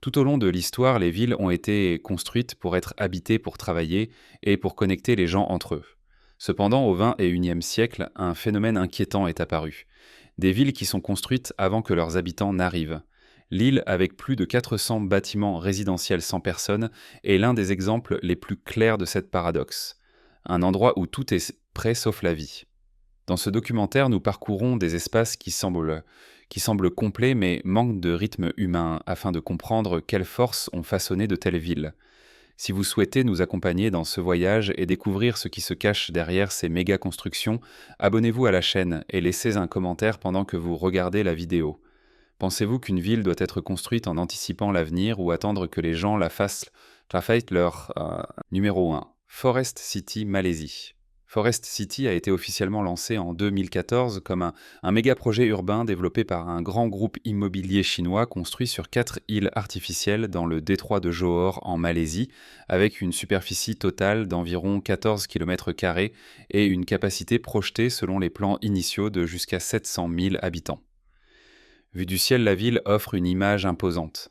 Tout au long de l'histoire, les villes ont été construites pour être habitées pour travailler et pour connecter les gens entre eux. Cependant, au XXIe siècle, un phénomène inquiétant est apparu. Des villes qui sont construites avant que leurs habitants n'arrivent. Lille, avec plus de 400 bâtiments résidentiels sans personne, est l'un des exemples les plus clairs de cette paradoxe. Un endroit où tout est prêt sauf la vie. Dans ce documentaire, nous parcourons des espaces qui semblent complets mais manquent de rythme humain afin de comprendre quelles forces ont façonné de telles villes. Si vous souhaitez nous accompagner dans ce voyage et découvrir ce qui se cache derrière ces méga-constructions, abonnez-vous à la chaîne et laissez un commentaire pendant que vous regardez la vidéo. Pensez-vous qu'une ville doit être construite en anticipant l'avenir ou attendre que les gens la fassent leur numéro 1. Forest City, Malaisie. Forest City a été officiellement lancé en 2014 comme un méga projet urbain développé par un grand groupe immobilier chinois construit sur 4 îles artificielles dans le détroit de Johor en Malaisie, avec une superficie totale d'environ 14 km² et une capacité projetée selon les plans initiaux de jusqu'à 700 000 habitants. Vue du ciel, la ville offre une image imposante.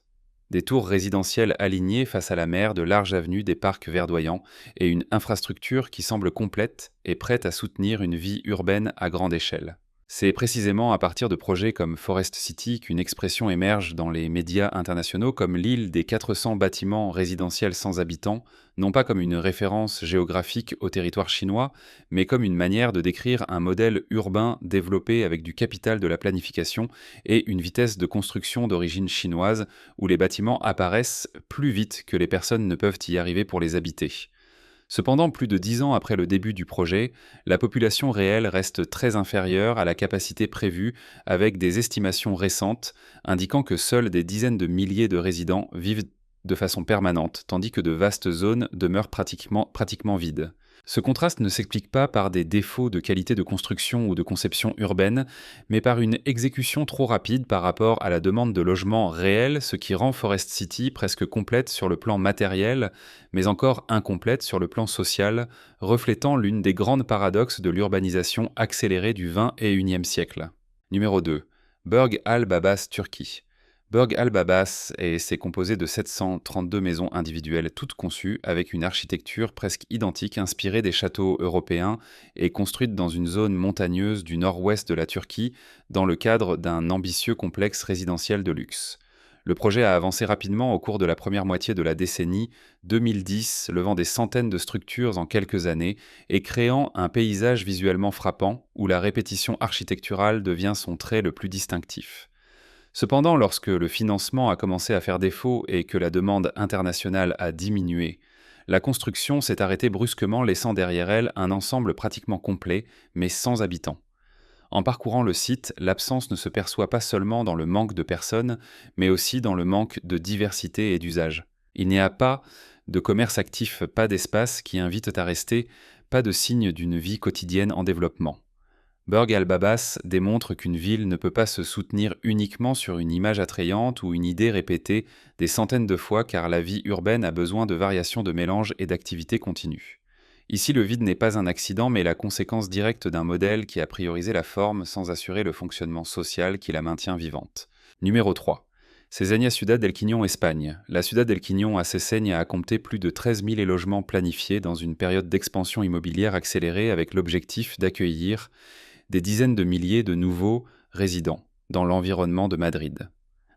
Des tours résidentielles alignées face à la mer, de larges avenues, des parcs verdoyants et une infrastructure qui semble complète et prête à soutenir une vie urbaine à grande échelle. C'est précisément à partir de projets comme Forest City qu'une expression émerge dans les médias internationaux comme l'île des 400 bâtiments résidentiels sans habitants, non pas comme une référence géographique au territoire chinois, mais comme une manière de décrire un modèle urbain développé avec du capital de la planification et une vitesse de construction d'origine chinoise où les bâtiments apparaissent plus vite que les personnes ne peuvent y arriver pour les habiter. Cependant, plus de 10 ans après le début du projet, la population réelle reste très inférieure à la capacité prévue, avec des estimations récentes indiquant que seuls des dizaines de milliers de résidents vivent de façon permanente, tandis que de vastes zones demeurent pratiquement vides. Ce contraste ne s'explique pas par des défauts de qualité de construction ou de conception urbaine, mais par une exécution trop rapide par rapport à la demande de logements réels, ce qui rend Forest City presque complète sur le plan matériel, mais encore incomplète sur le plan social, reflétant l'une des grandes paradoxes de l'urbanisation accélérée du XXIe siècle. Numéro 2. Burg Al Babas, Turquie. Burg Al Babas s'est composé de 732 maisons individuelles toutes conçues avec une architecture presque identique inspirée des châteaux européens et construite dans une zone montagneuse du nord-ouest de la Turquie dans le cadre d'un ambitieux complexe résidentiel de luxe. Le projet a avancé rapidement au cours de la première moitié de la décennie 2010, levant des centaines de structures en quelques années et créant un paysage visuellement frappant où la répétition architecturale devient son trait le plus distinctif. Cependant, lorsque le financement a commencé à faire défaut et que la demande internationale a diminué, la construction s'est arrêtée brusquement, laissant derrière elle un ensemble pratiquement complet, mais sans habitants. En parcourant le site, l'absence ne se perçoit pas seulement dans le manque de personnes, mais aussi dans le manque de diversité et d'usage. Il n'y a pas de commerce actif, pas d'espace qui invite à rester, pas de signe d'une vie quotidienne en développement. Burg Al Babas démontre qu'une ville ne peut pas se soutenir uniquement sur une image attrayante ou une idée répétée des centaines de fois car la vie urbaine a besoin de variations de mélange et d'activités continues. Ici, le vide n'est pas un accident mais la conséquence directe d'un modèle qui a priorisé la forme sans assurer le fonctionnement social qui la maintient vivante. Numéro 3. Cesenia Ciudad del Quiñón, Espagne. La Ciudad del Quiñón à Cesenia a compté plus de 13 000 logements planifiés dans une période d'expansion immobilière accélérée avec l'objectif d'accueillir des dizaines de milliers de nouveaux résidents dans l'environnement de Madrid.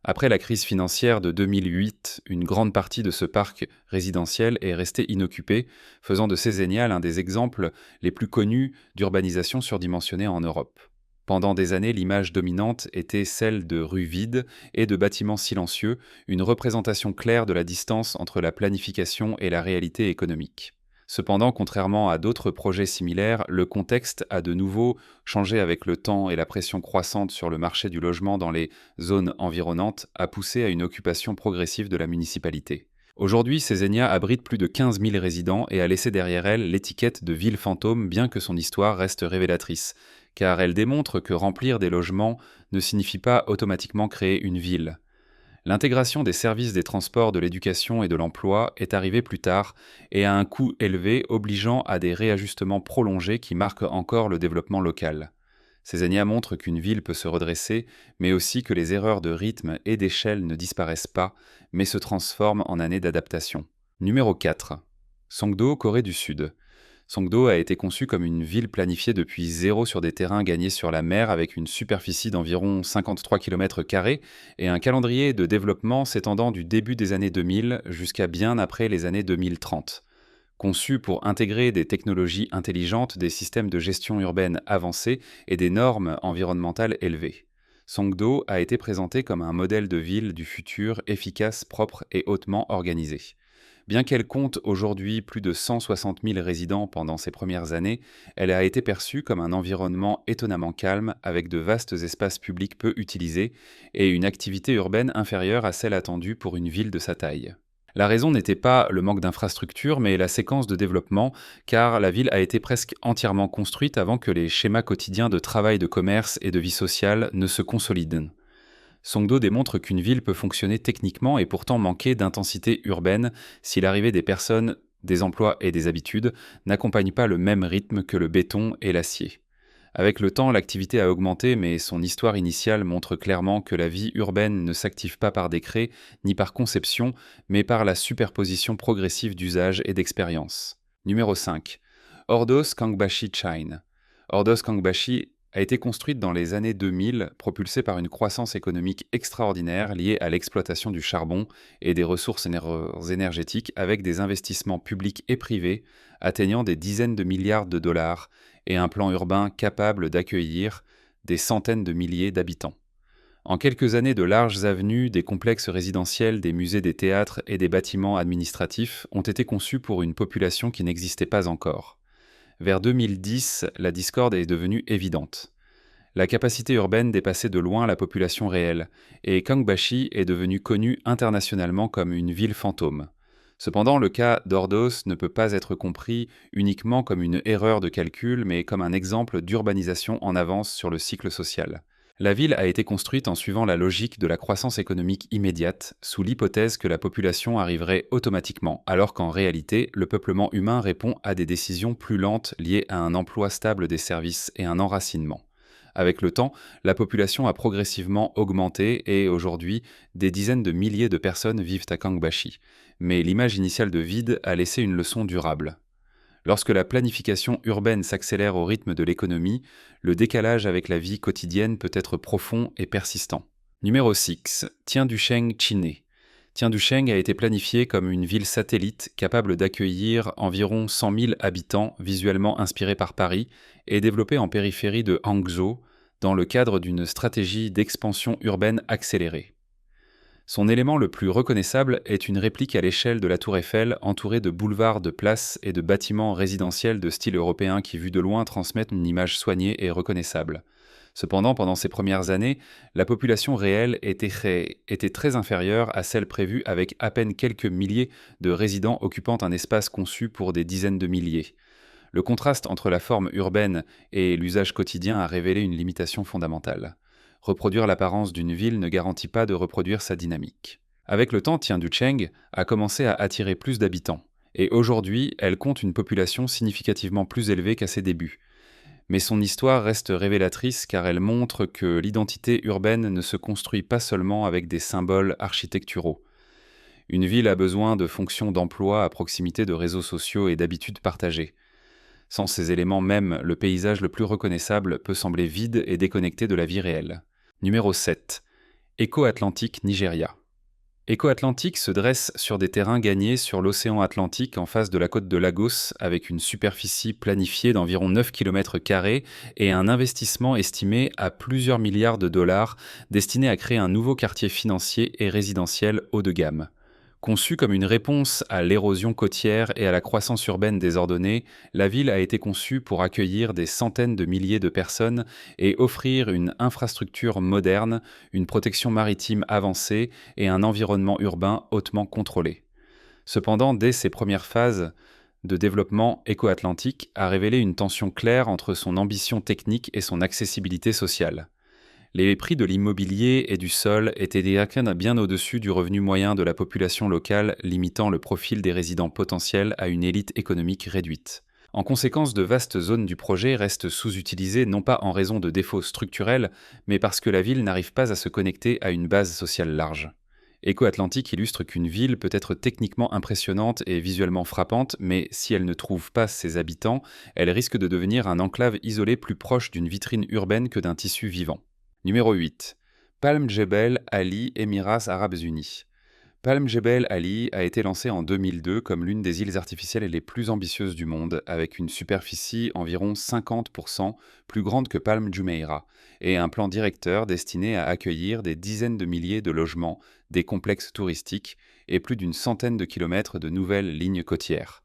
Après la crise financière de 2008, une grande partie de ce parc résidentiel est restée inoccupée, faisant de Cesenia l'un des exemples les plus connus d'urbanisation surdimensionnée en Europe. Pendant des années, l'image dominante était celle de rues vides et de bâtiments silencieux, une représentation claire de la distance entre la planification et la réalité économique. Cependant, contrairement à d'autres projets similaires, le contexte a de nouveau changé avec le temps et la pression croissante sur le marché du logement dans les zones environnantes a poussé à une occupation progressive de la municipalité. Aujourd'hui, Cesenia abrite plus de 15 000 résidents et a laissé derrière elle l'étiquette de ville fantôme bien que son histoire reste révélatrice, car elle démontre que remplir des logements ne signifie pas automatiquement créer une ville. L'intégration des services des transports, de l'éducation et de l'emploi est arrivée plus tard et à un coût élevé, obligeant à des réajustements prolongés qui marquent encore le développement local. Ces alinéas montrent qu'une ville peut se redresser, mais aussi que les erreurs de rythme et d'échelle ne disparaissent pas, mais se transforment en années d'adaptation. Numéro 4. Songdo, Corée du Sud. Songdo a été conçue comme une ville planifiée depuis zéro sur des terrains gagnés sur la mer avec une superficie d'environ 53 km² et un calendrier de développement s'étendant du début des années 2000 jusqu'à bien après les années 2030. Conçue pour intégrer des technologies intelligentes, des systèmes de gestion urbaine avancés et des normes environnementales élevées. Songdo a été présenté comme un modèle de ville du futur efficace, propre et hautement organisé. Bien qu'elle compte aujourd'hui plus de 160 000 résidents pendant ses premières années, elle a été perçue comme un environnement étonnamment calme avec de vastes espaces publics peu utilisés et une activité urbaine inférieure à celle attendue pour une ville de sa taille. La raison n'était pas le manque d'infrastructures, mais la séquence de développement, car la ville a été presque entièrement construite avant que les schémas quotidiens de travail, de commerce et de vie sociale ne se consolident. Songdo démontre qu'une ville peut fonctionner techniquement et pourtant manquer d'intensité urbaine si l'arrivée des personnes, des emplois et des habitudes n'accompagne pas le même rythme que le béton et l'acier. Avec le temps, l'activité a augmenté, mais son histoire initiale montre clairement que la vie urbaine ne s'active pas par décret ni par conception, mais par la superposition progressive d'usages et d'expériences. Numéro 5. Ordos Kangbashi Chain. Ordos Kangbashi a été construite dans les années 2000, propulsée par une croissance économique extraordinaire liée à l'exploitation du charbon et des ressources énergétiques avec des investissements publics et privés atteignant des dizaines de milliards de dollars et un plan urbain capable d'accueillir des centaines de milliers d'habitants. En quelques années, de larges avenues, des complexes résidentiels, des musées, des théâtres et des bâtiments administratifs ont été conçus pour une population qui n'existait pas encore. Vers 2010, la discorde est devenue évidente. La capacité urbaine dépassait de loin la population réelle, et Kangbashi est devenue connue internationalement comme une ville fantôme. Cependant, le cas d'Ordos ne peut pas être compris uniquement comme une erreur de calcul, mais comme un exemple d'urbanisation en avance sur le cycle social. La ville a été construite en suivant la logique de la croissance économique immédiate, sous l'hypothèse que la population arriverait automatiquement, alors qu'en réalité, le peuplement humain répond à des décisions plus lentes liées à un emploi stable des services et un enracinement. Avec le temps, la population a progressivement augmenté et aujourd'hui, des dizaines de milliers de personnes vivent à Kangbashi. Mais l'image initiale de vide a laissé une leçon durable. Lorsque la planification urbaine s'accélère au rythme de l'économie, le décalage avec la vie quotidienne peut être profond et persistant. Numéro 6. Tianducheng Chiné. Tianducheng a été planifiée comme une ville satellite capable d'accueillir environ 100 000 habitants visuellement inspirés par Paris et développée en périphérie de Hangzhou dans le cadre d'une stratégie d'expansion urbaine accélérée. Son élément le plus reconnaissable est une réplique à l'échelle de la Tour Eiffel entourée de boulevards, de places et de bâtiments résidentiels de style européen qui, vus de loin, transmettent une image soignée et reconnaissable. Cependant, pendant ces premières années, la population réelle était très inférieure à celle prévue avec à peine quelques milliers de résidents occupant un espace conçu pour des dizaines de milliers. Le contraste entre la forme urbaine et l'usage quotidien a révélé une limitation fondamentale. Reproduire l'apparence d'une ville ne garantit pas de reproduire sa dynamique. Avec le temps, Tianducheng a commencé à attirer plus d'habitants, et aujourd'hui, elle compte une population significativement plus élevée qu'à ses débuts. Mais son histoire reste révélatrice car elle montre que l'identité urbaine ne se construit pas seulement avec des symboles architecturaux. Une ville a besoin de fonctions d'emploi à proximité de réseaux sociaux et d'habitudes partagées. Sans ces éléments même, le paysage le plus reconnaissable peut sembler vide et déconnecté de la vie réelle. Numéro 7. Éco-Atlantique, Nigeria. Éco-Atlantique se dresse sur des terrains gagnés sur l'océan Atlantique en face de la côte de Lagos avec une superficie planifiée d'environ 9 km² et un investissement estimé à plusieurs milliards de dollars destiné à créer un nouveau quartier financier et résidentiel haut de gamme. Conçue comme une réponse à l'érosion côtière et à la croissance urbaine désordonnée, la ville a été conçue pour accueillir des centaines de milliers de personnes et offrir une infrastructure moderne, une protection maritime avancée et un environnement urbain hautement contrôlé. Cependant, dès ses premières phases de développement, Éco-Atlantique a révélé une tension claire entre son ambition technique et son accessibilité sociale. Les prix de l'immobilier et du sol étaient bien au-dessus du revenu moyen de la population locale, limitant le profil des résidents potentiels à une élite économique réduite. En conséquence, de vastes zones du projet restent sous-utilisées non pas en raison de défauts structurels, mais parce que la ville n'arrive pas à se connecter à une base sociale large. Eco-Atlantique illustre qu'une ville peut être techniquement impressionnante et visuellement frappante, mais si elle ne trouve pas ses habitants, elle risque de devenir un enclave isolé plus proche d'une vitrine urbaine que d'un tissu vivant. Numéro 8. Palm Jebel Ali, Émirats Arabes Unis. Palm Jebel Ali a été lancé en 2002 comme l'une des îles artificielles les plus ambitieuses du monde, avec une superficie environ 50% plus grande que Palm Jumeirah, et un plan directeur destiné à accueillir des dizaines de milliers de logements, des complexes touristiques et plus d'une centaine de kilomètres de nouvelles lignes côtières.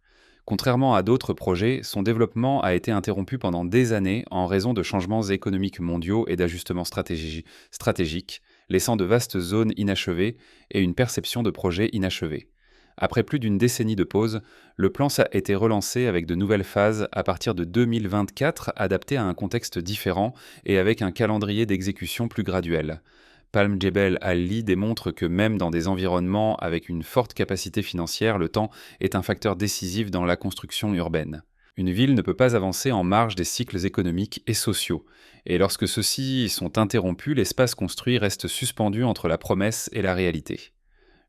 Contrairement à d'autres projets, son développement a été interrompu pendant des années en raison de changements économiques mondiaux et d'ajustements stratégiques, laissant de vastes zones inachevées et une perception de projet inachevé. Après plus d'une décennie de pause, le plan a été relancé avec de nouvelles phases à partir de 2024, adaptées à un contexte différent et avec un calendrier d'exécution plus graduel. Palm Jebel Ali démontre que même dans des environnements avec une forte capacité financière, le temps est un facteur décisif dans la construction urbaine. Une ville ne peut pas avancer en marge des cycles économiques et sociaux, et lorsque ceux-ci sont interrompus, l'espace construit reste suspendu entre la promesse et la réalité.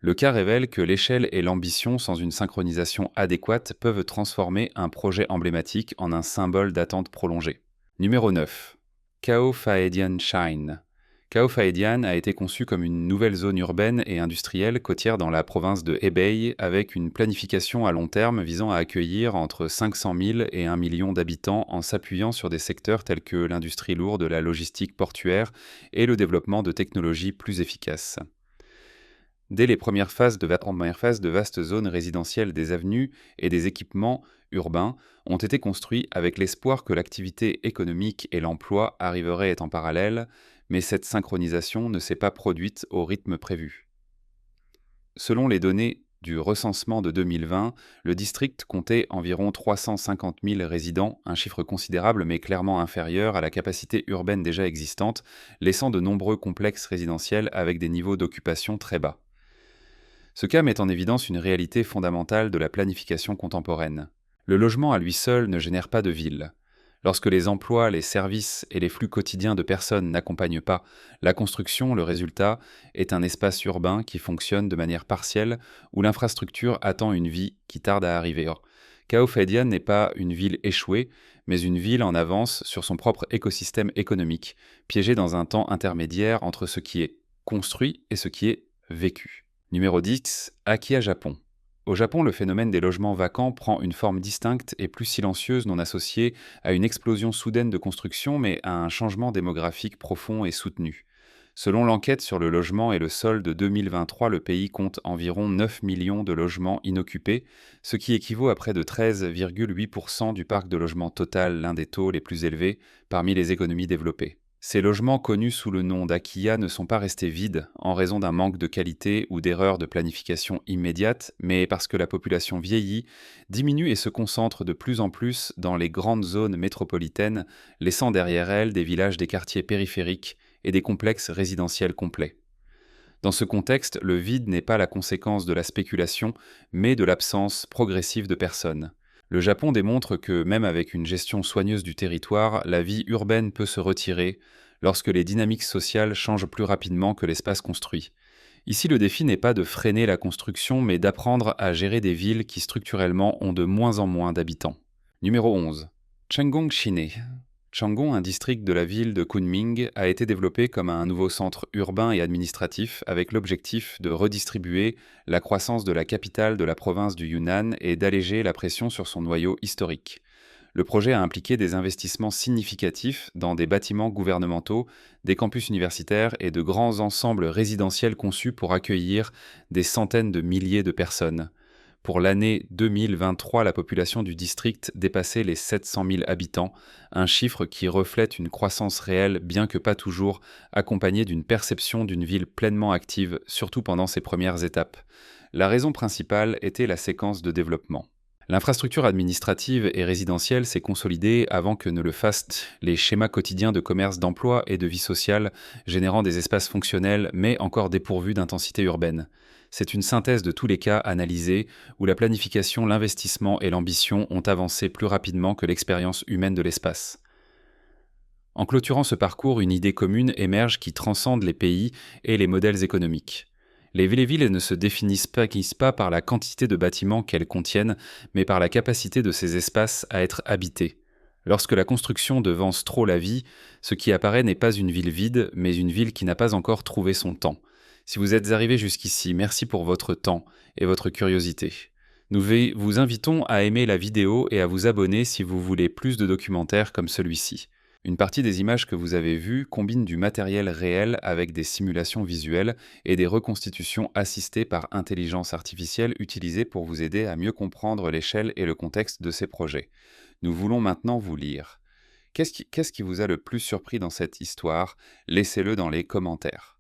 Le cas révèle que l'échelle et l'ambition, sans une synchronisation adéquate, peuvent transformer un projet emblématique en un symbole d'attente prolongée. Numéro 9. Khao Phaedian Shrine. Khao Phaedian a été conçu comme une nouvelle zone urbaine et industrielle côtière dans la province de Hebei, avec une planification à long terme visant à accueillir entre 500 000 et 1 million d'habitants en s'appuyant sur des secteurs tels que l'industrie lourde, la logistique portuaire et le développement de technologies plus efficaces. Dès les premières phases de vastes zones résidentielles des avenues et des équipements urbains ont été construits avec l'espoir que l'activité économique et l'emploi arriveraient en parallèle, mais cette synchronisation ne s'est pas produite au rythme prévu. Selon les données du recensement de 2020, le district comptait environ 350 000 résidents, un chiffre considérable mais clairement inférieur à la capacité urbaine déjà existante, laissant de nombreux complexes résidentiels avec des niveaux d'occupation très bas. Ce cas met en évidence une réalité fondamentale de la planification contemporaine. Le logement à lui seul ne génère pas de ville. Lorsque les emplois, les services et les flux quotidiens de personnes n'accompagnent pas la construction, le résultat est un espace urbain qui fonctionne de manière partielle, où l'infrastructure attend une vie qui tarde à arriver. Or, Khao Phaedian n'est pas une ville échouée, mais une ville en avance sur son propre écosystème économique, piégée dans un temps intermédiaire entre ce qui est construit et ce qui est vécu. Numéro 10. Akiya, Japon. Au Japon, le phénomène des logements vacants prend une forme distincte et plus silencieuse, non associée à une explosion soudaine de construction, mais à un changement démographique profond et soutenu. Selon l'enquête sur le logement et le sol de 2023, le pays compte environ 9 millions de logements inoccupés, ce qui équivaut à près de 13,8% du parc de logements total, l'un des taux les plus élevés parmi les économies développées. Ces logements connus sous le nom d'Akiya ne sont pas restés vides en raison d'un manque de qualité ou d'erreurs de planification immédiate, mais parce que la population vieillit, diminue et se concentre de plus en plus dans les grandes zones métropolitaines, laissant derrière elles des villages des quartiers périphériques et des complexes résidentiels complets. Dans ce contexte, le vide n'est pas la conséquence de la spéculation, mais de l'absence progressive de personnes. Le Japon démontre que, même avec une gestion soigneuse du territoire, la vie urbaine peut se retirer lorsque les dynamiques sociales changent plus rapidement que l'espace construit. Ici, le défi n'est pas de freiner la construction, mais d'apprendre à gérer des villes qui structurellement ont de moins en moins d'habitants. Numéro 11. Chenggong-Shiné. Changon, un district de la ville de Kunming, a été développé comme un nouveau centre urbain et administratif avec l'objectif de redistribuer la croissance de la capitale de la province du Yunnan et d'alléger la pression sur son noyau historique. Le projet a impliqué des investissements significatifs dans des bâtiments gouvernementaux, des campus universitaires et de grands ensembles résidentiels conçus pour accueillir des centaines de milliers de personnes. Pour l'année 2023, la population du district dépassait les 700 000 habitants, un chiffre qui reflète une croissance réelle, bien que pas toujours accompagnée d'une perception d'une ville pleinement active, surtout pendant ses premières étapes. La raison principale était la séquence de développement. L'infrastructure administrative et résidentielle s'est consolidée avant que ne le fassent les schémas quotidiens de commerce, d'emploi et de vie sociale, générant des espaces fonctionnels mais encore dépourvus d'intensité urbaine. C'est une synthèse de tous les cas analysés où la planification, l'investissement et l'ambition ont avancé plus rapidement que l'expérience humaine de l'espace. En clôturant ce parcours, une idée commune émerge qui transcende les pays et les modèles économiques. Les villes ne se définissent pas par la quantité de bâtiments qu'elles contiennent, mais par la capacité de ces espaces à être habités. Lorsque la construction devance trop la vie, ce qui apparaît n'est pas une ville vide, mais une ville qui n'a pas encore trouvé son temps. Si vous êtes arrivé jusqu'ici, merci pour votre temps et votre curiosité. Vous invitons à aimer la vidéo et à vous abonner si vous voulez plus de documentaires comme celui-ci. Une partie des images que vous avez vues combine du matériel réel avec des simulations visuelles et des reconstitutions assistées par intelligence artificielle utilisées pour vous aider à mieux comprendre l'échelle et le contexte de ces projets. Nous voulons maintenant vous lire. Qu'est-ce qui vous a le plus surpris dans cette histoire? Laissez-le dans les commentaires.